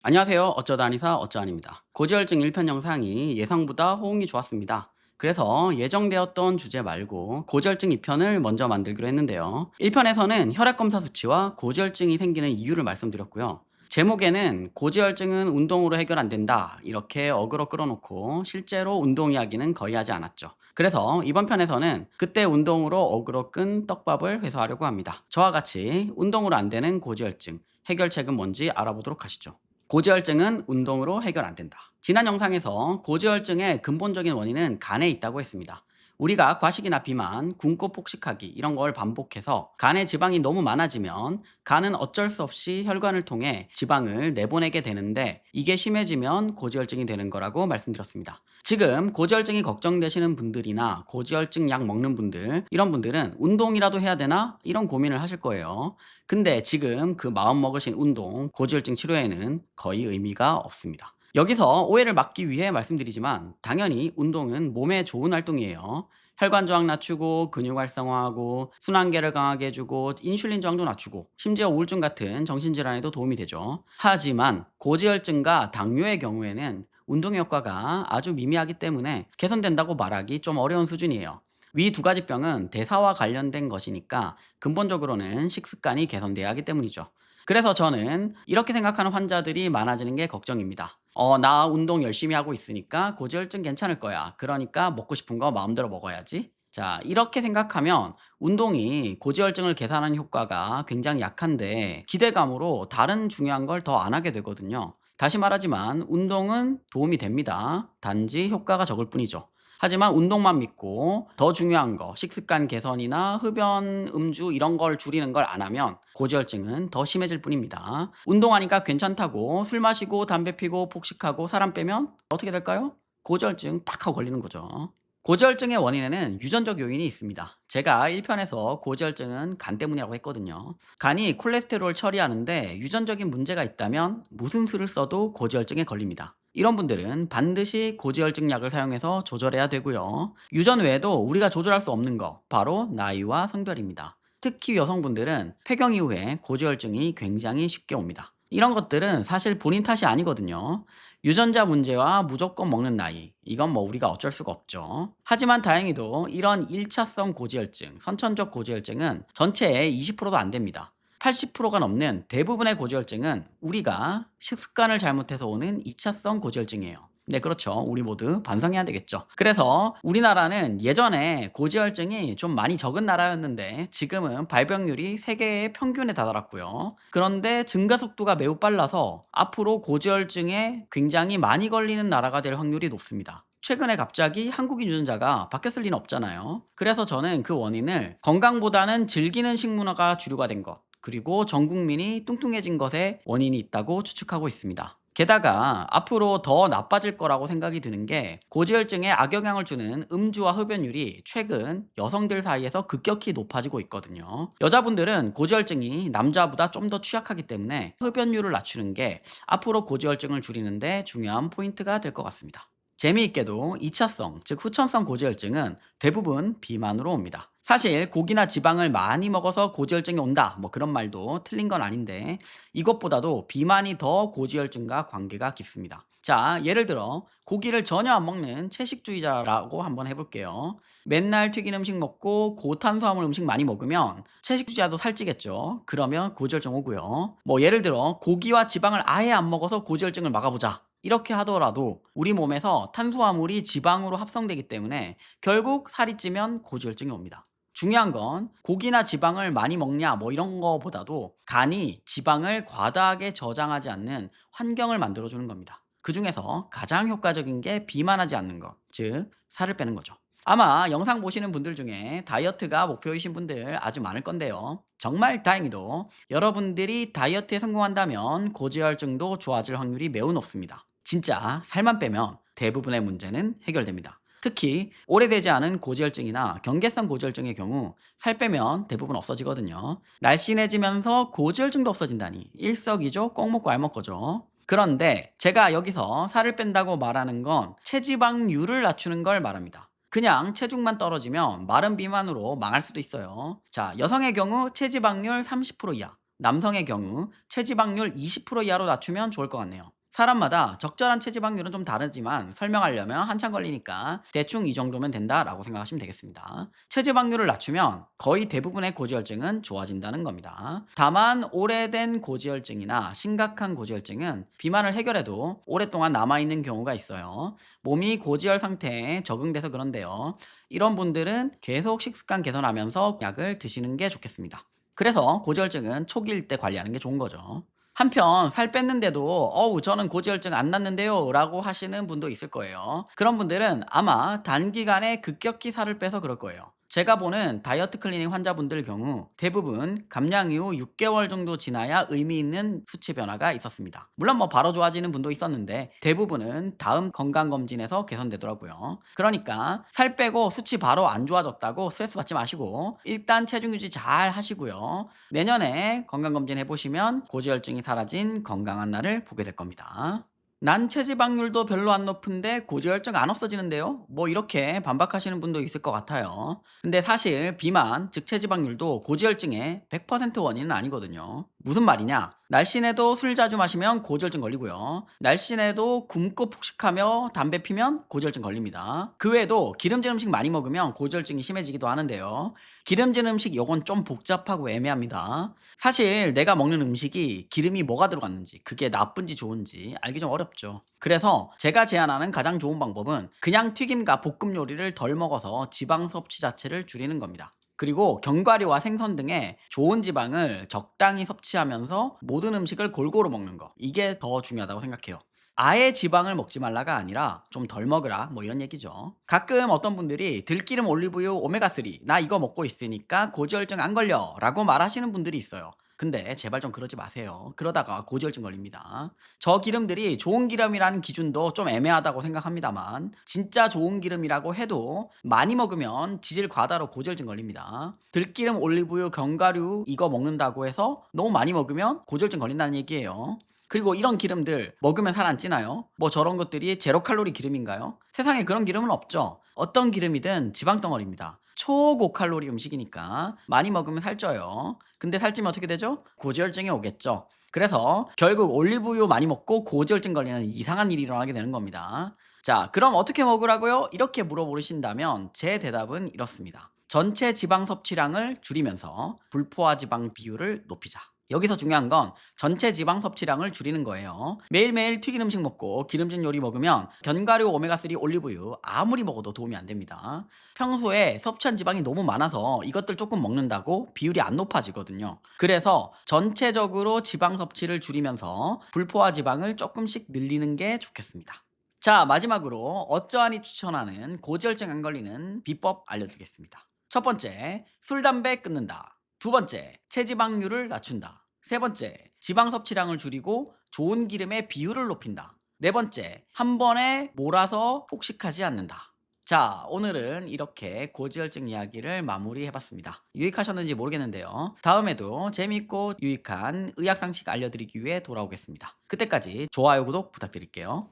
안녕하세요. 어쩌다 한의사 어쩌한입니다. 고지혈증 1편 영상이 예상보다 호응이 좋았습니다. 그래서 예정되었던 주제 말고 고지혈증 2편을 먼저 만들기로 했는데요. 1편에서는 혈액검사 수치와 고지혈증이 생기는 이유를 말씀드렸고요. 제목에는 고지혈증은 운동으로 해결 안 된다 이렇게 어그로 끌어놓고 실제로 운동 이야기는 거의 하지 않았죠. 그래서 이번 편에서는 그때 운동으로 어그로 끈 떡밥을 회수하려고 합니다. 저와 같이 운동으로 안 되는 고지혈증 해결책은 뭔지 알아보도록 하시죠. 고지혈증은 운동으로 해결 안 된다. 지난 영상에서 고지혈증의 근본적인 원인은 간에 있다고 했습니다. 우리가 과식이나 비만, 굶고 폭식하기 이런 걸 반복해서 간에 지방이 너무 많아지면 간은 어쩔 수 없이 혈관을 통해 지방을 내보내게 되는데 이게 심해지면 고지혈증이 되는 거라고 말씀드렸습니다. 지금 고지혈증이 걱정되시는 분들이나 고지혈증 약 먹는 분들 이런 분들은 운동이라도 해야 되나 이런 고민을 하실 거예요. 근데 지금 그 마음 먹으신 운동, 고지혈증 치료에는 거의 의미가 없습니다. 여기서 오해를 막기 위해 말씀드리지만 당연히 운동은 몸에 좋은 활동이에요. 혈관 저항 낮추고 근육 활성화하고 순환계를 강하게 해주고 인슐린 저항도 낮추고 심지어 우울증 같은 정신질환에도 도움이 되죠. 하지만 고지혈증과 당뇨의 경우에는 운동의 효과가 아주 미미하기 때문에 개선된다고 말하기 좀 어려운 수준이에요. 위 두 가지 병은 대사와 관련된 것이니까 근본적으로는 식습관이 개선돼야 하기 때문이죠. 그래서 저는 이렇게 생각하는 환자들이 많아지는 게 걱정입니다. 나 운동 열심히 하고 있으니까 고지혈증 괜찮을 거야. 그러니까 먹고 싶은 거 마음대로 먹어야지. 자, 이렇게 생각하면 운동이 고지혈증을 개선하는 효과가 굉장히 약한데 기대감으로 다른 중요한 걸 더 안 하게 되거든요. 다시 말하지만 운동은 도움이 됩니다. 단지 효과가 적을 뿐이죠. 하지만 운동만 믿고 더 중요한 거 식습관 개선이나 흡연, 음주 이런 걸 줄이는 걸 안 하면 고지혈증은 더 심해질 뿐입니다. 운동하니까 괜찮다고 술 마시고 담배 피고 폭식하고 사람 빼면 어떻게 될까요? 고지혈증 팍 하고 걸리는 거죠. 고지혈증의 원인에는 유전적 요인이 있습니다. 제가 1편에서 고지혈증은 간 때문이라고 했거든요. 간이 콜레스테롤 처리하는데 유전적인 문제가 있다면 무슨 수를 써도 고지혈증에 걸립니다. 이런 분들은 반드시 고지혈증 약을 사용해서 조절해야 되고요. 유전 외에도 우리가 조절할 수 없는 거 바로 나이와 성별입니다. 특히 여성분들은 폐경 이후에 고지혈증이 굉장히 쉽게 옵니다. 이런 것들은 사실 본인 탓이 아니거든요. 유전자 문제와 무조건 먹는 나이, 이건 뭐 우리가 어쩔 수가 없죠. 하지만 다행히도 이런 1차성 고지혈증, 선천적 고지혈증은 전체의 20%도 안 됩니다. 80%가 넘는 대부분의 고지혈증은 우리가 식습관을 잘못해서 오는 2차성 고지혈증이에요. 네, 그렇죠. 우리 모두 반성해야 되겠죠. 그래서 우리나라는 예전에 고지혈증이 좀 많이 적은 나라였는데 지금은 발병률이 세계의 평균에 다다랐고요. 그런데 증가 속도가 매우 빨라서 앞으로 고지혈증에 굉장히 많이 걸리는 나라가 될 확률이 높습니다. 최근에 갑자기 한국인 유전자가 바뀌었을 리는 없잖아요. 그래서 저는 그 원인을 건강보다는 즐기는 식문화가 주류가 된 것, 그리고 전 국민이 뚱뚱해진 것에 원인이 있다고 추측하고 있습니다. 게다가 앞으로 더 나빠질 거라고 생각이 드는 게 고지혈증에 악영향을 주는 음주와 흡연율이 최근 여성들 사이에서 급격히 높아지고 있거든요. 여자분들은 고지혈증이 남자보다 좀 더 취약하기 때문에 흡연율을 낮추는 게 앞으로 고지혈증을 줄이는데 중요한 포인트가 될 것 같습니다. 재미있게도 2차성, 즉 후천성 고지혈증은 대부분 비만으로 옵니다. 사실 고기나 지방을 많이 먹어서 고지혈증이 온다 뭐 그런 말도 틀린 건 아닌데 이것보다도 비만이 더 고지혈증과 관계가 깊습니다. 자, 예를 들어 고기를 전혀 안 먹는 채식주의자라고 한번 해볼게요. 맨날 튀긴 음식 먹고 고탄수화물 음식 많이 먹으면 채식주의자도 살찌겠죠. 그러면 고지혈증 오고요. 뭐 예를 들어 고기와 지방을 아예 안 먹어서 고지혈증을 막아보자. 이렇게 하더라도 우리 몸에서 탄수화물이 지방으로 합성되기 때문에 결국 살이 찌면 고지혈증이 옵니다. 중요한 건 고기나 지방을 많이 먹냐 뭐 이런 거보다도 간이 지방을 과다하게 저장하지 않는 환경을 만들어주는 겁니다. 그 중에서 가장 효과적인 게 비만하지 않는 것, 즉 살을 빼는 거죠. 아마 영상 보시는 분들 중에 다이어트가 목표이신 분들 아주 많을 건데요. 정말 다행히도 여러분들이 다이어트에 성공한다면 고지혈증도 좋아질 확률이 매우 높습니다. 진짜 살만 빼면 대부분의 문제는 해결됩니다. 특히 오래되지 않은 고지혈증이나 경계성 고지혈증의 경우 살 빼면 대부분 없어지거든요. 날씬해지면서 고지혈증도 없어진다니 일석이조 꼭 먹고 알 먹거죠. 그런데 제가 여기서 살을 뺀다고 말하는 건 체지방률을 낮추는 걸 말합니다. 그냥 체중만 떨어지면 마른 비만으로 망할 수도 있어요. 자, 여성의 경우 체지방률 30% 이하, 남성의 경우 체지방률 20% 이하로 낮추면 좋을 것 같네요. 사람마다 적절한 체지방률은 좀 다르지만 설명하려면 한참 걸리니까 대충 이 정도면 된다라고 생각하시면 되겠습니다. 체지방률을 낮추면 거의 대부분의 고지혈증은 좋아진다는 겁니다. 다만 오래된 고지혈증이나 심각한 고지혈증은 비만을 해결해도 오랫동안 남아있는 경우가 있어요. 몸이 고지혈 상태에 적응돼서 그런데요. 이런 분들은 계속 식습관 개선하면서 약을 드시는 게 좋겠습니다. 그래서 고지혈증은 초기일 때 관리하는 게 좋은 거죠. 한편 살 뺐는데도 "어우 저는 고지혈증 안 났는데요." 라고 하시는 분도 있을 거예요. 그런 분들은 아마 단기간에 급격히 살을 빼서 그럴 거예요. 제가 보는 다이어트 클리닉 환자분들 경우 대부분 감량 이후 6개월 정도 지나야 의미 있는 수치 변화가 있었습니다. 물론 뭐 바로 좋아지는 분도 있었는데 대부분은 다음 건강검진에서 개선되더라고요. 그러니까 살 빼고 수치 바로 안 좋아졌다고 스트레스 받지 마시고 일단 체중 유지 잘 하시고요. 내년에 건강검진 해보시면 고지혈증이 사라진 건강한 날을 보게 될 겁니다. 난 체지방률도 별로 안 높은데 고지혈증 안 없어지는데요? 뭐 이렇게 반박하시는 분도 있을 것 같아요. 근데 사실 비만, 즉 체지방률도 고지혈증의 100% 원인은 아니거든요. 무슨 말이냐? 날씬해도 술 자주 마시면 고지혈증 걸리고요. 날씬해도 굶고 폭식하며 담배 피면 고지혈증 걸립니다. 그 외에도 기름진 음식 많이 먹으면 고지혈증이 심해지기도 하는데요. 기름진 음식 요건 좀 복잡하고 애매합니다. 사실 내가 먹는 음식이 기름이 뭐가 들어갔는지 그게 나쁜지 좋은지 알기 좀 어렵죠. 그래서 제가 제안하는 가장 좋은 방법은 그냥 튀김과 볶음 요리를 덜 먹어서 지방 섭취 자체를 줄이는 겁니다. 그리고 견과류와 생선 등의 좋은 지방을 적당히 섭취하면서 모든 음식을 골고루 먹는 거. 이게 더 중요하다고 생각해요. 아예 지방을 먹지 말라가 아니라 좀 덜 먹으라 뭐 이런 얘기죠. 가끔 어떤 분들이 들기름 올리브유 오메가3 나 이거 먹고 있으니까 고지혈증 안 걸려 라고 말하시는 분들이 있어요. 근데 제발 좀 그러지 마세요. 그러다가 고지혈증 걸립니다. 저 기름들이 좋은 기름이라는 기준도 좀 애매하다고 생각합니다만 진짜 좋은 기름이라고 해도 많이 먹으면 지질 과다로 고지혈증 걸립니다. 들기름 올리브유 견과류 이거 먹는다고 해서 너무 많이 먹으면 고지혈증 걸린다는 얘기예요. 그리고 이런 기름들 먹으면 살 안 찌나요? 뭐 저런 것들이 제로 칼로리 기름인가요? 세상에 그런 기름은 없죠. 어떤 기름이든 지방 덩어리입니다. 초고칼로리 음식이니까 많이 먹으면 살쪄요. 근데 살찌면 어떻게 되죠? 고지혈증이 오겠죠. 그래서 결국 올리브유 많이 먹고 고지혈증 걸리는 이상한 일이 일어나게 되는 겁니다. 자, 그럼 어떻게 먹으라고요? 이렇게 물어보신다면 제 대답은 이렇습니다. 전체 지방 섭취량을 줄이면서 불포화 지방 비율을 높이자. 여기서 중요한 건 전체 지방 섭취량을 줄이는 거예요. 매일매일 튀긴 음식 먹고 기름진 요리 먹으면 견과류 오메가3 올리브유 아무리 먹어도 도움이 안 됩니다. 평소에 섭취한 지방이 너무 많아서 이것들 조금 먹는다고 비율이 안 높아지거든요. 그래서 전체적으로 지방 섭취를 줄이면서 불포화 지방을 조금씩 늘리는 게 좋겠습니다. 자, 마지막으로 어쩌하니 추천하는 고지혈증 안 걸리는 비법 알려드리겠습니다. 첫 번째, 술, 담배 끊는다. 두 번째, 체지방률을 낮춘다. 세 번째, 지방 섭취량을 줄이고 좋은 기름의 비율을 높인다. 네 번째, 한 번에 몰아서 폭식하지 않는다. 자, 오늘은 이렇게 고지혈증 이야기를 마무리해봤습니다. 유익하셨는지 모르겠는데요. 다음에도 재미있고 유익한 의학 상식 알려드리기 위해 돌아오겠습니다. 그때까지 좋아요, 구독 부탁드릴게요.